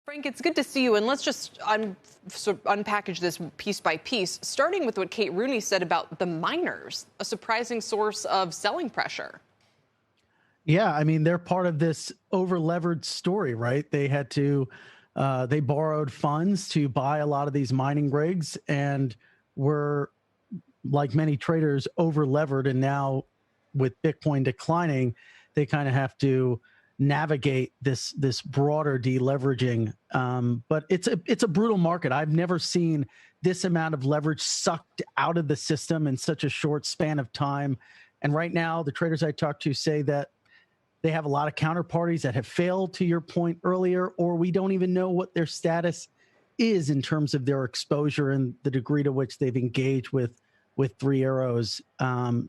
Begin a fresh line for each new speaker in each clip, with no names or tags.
Frank, it's good to see you. And let's just unpackage this piece by piece, starting with what Kate Rooney said about the miners, a surprising source of selling pressure.
Yeah, I mean, they're part of this over-leveraged story, right? They had to, they borrowed funds to buy a lot of these mining rigs and were, like many traders, over-levered. And now with Bitcoin declining, they kind of have to navigate this broader deleveraging. But it's a brutal market. I've never seen this amount of leverage sucked out of the system in such a short span of time. And right now, the traders I talk to say that they have a lot of counterparties that have failed, to your point earlier, or we don't even know what their status is in terms of their exposure and the degree to which they've engaged with Three Arrows.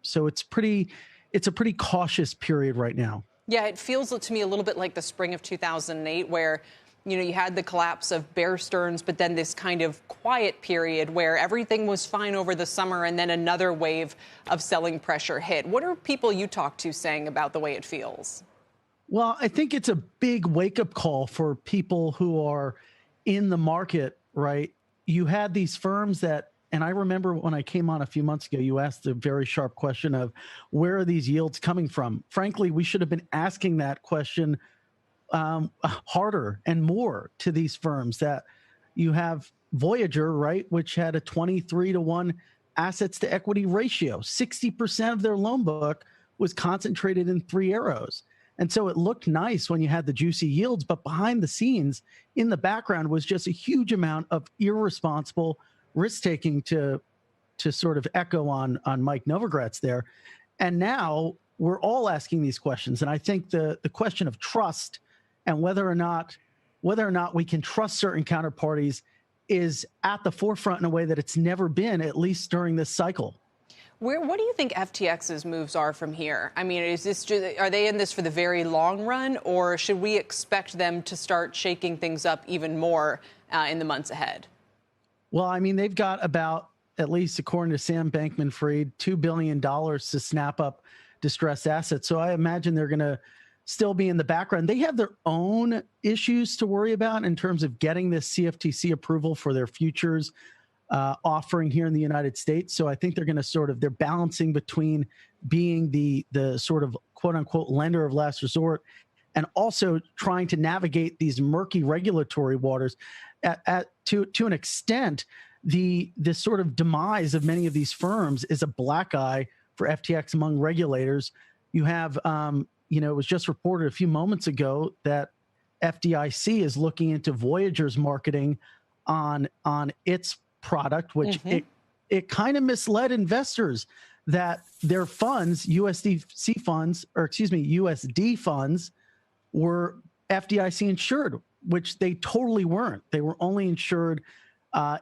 So it's a pretty cautious period right now.
Yeah, it feels to me a little bit like the spring of 2008, where you had the collapse of Bear Stearns, but then this kind of quiet period where everything was fine over the summer, and then another wave of selling pressure hit. What are people you talk to saying about the way it feels?
Well, I think it's a big wake-up call for people who are in the market, right? You had these firms that, and I remember when I came on a few months ago, you asked a very sharp question of where are these yields coming from? Frankly, we should have been asking that question harder and more to these firms. That you have Voyager, right, which had a 23-to-1 assets to equity ratio. 60% of their loan book was concentrated in Three Arrows. And so it looked nice when you had the juicy yields, but behind the scenes in the background was just a huge amount of irresponsible risk-taking, to sort of echo on Mike Novogratz there. And now we're all asking these questions. And I think the question of trust and whether or not we can trust certain counterparties is at the forefront in a way that it's never been, at least during this cycle.
What do you think FTX's moves are from here? I mean, are they in this for the very long run, or should we expect them to start shaking things up even more in the months ahead?
Well, I mean, they've got about, at least according to Sam Bankman-Fried, $2 billion to snap up distressed assets. So I imagine they're going to still be in the background. They have their own issues to worry about in terms of getting this CFTC approval for their futures offering here in the United States. So I think they're going to they're balancing between being the sort of quote unquote lender of last resort and also trying to navigate these murky regulatory waters. To an extent, the sort of demise of many of these firms is a black eye for FTX among regulators. You have, it was just reported a few moments ago that FDIC is looking into Voyager's marketing on its product, which it kind of misled investors that their funds, USD funds, were FDIC insured, which they totally weren't. They were only insured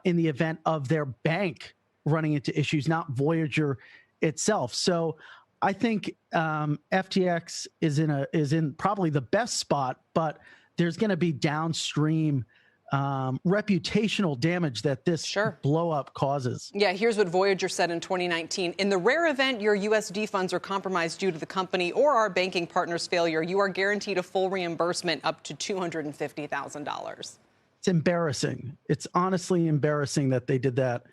in the event of their bank running into issues, not Voyager itself. So I think FTX is in probably the best spot, but there's going to be downstream reputational damage that this blow up causes.
Yeah, here's what Voyager said in 2019. In the rare event your USD funds are compromised due to the company or our banking partner's failure, you are guaranteed a full reimbursement up to $250,000.
It's embarrassing. It's honestly embarrassing that they did that.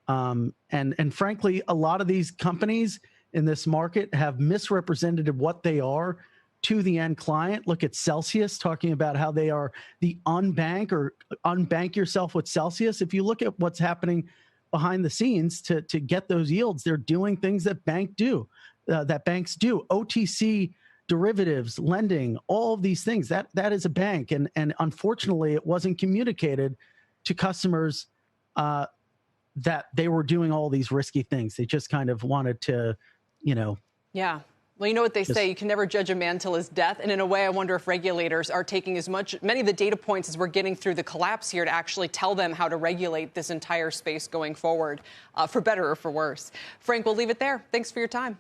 And frankly, a lot of these companies in this market have misrepresented what they are to the end client. Look at Celsius, talking about how they are the unbank yourself with Celsius. If you look at what's happening behind the scenes to get those yields, they're doing things that banks do. OTC derivatives, lending, all of these things. That is a bank. And unfortunately, it wasn't communicated to customers that they were doing all these risky things. They just kind of wanted to,
Yeah. Well, you know what they say, you can never judge a man till his death. And in a way, I wonder if regulators are taking many of the data points as we're getting through the collapse here to actually tell them how to regulate this entire space going forward, for better or for worse. Frank, we'll leave it there. Thanks for your time.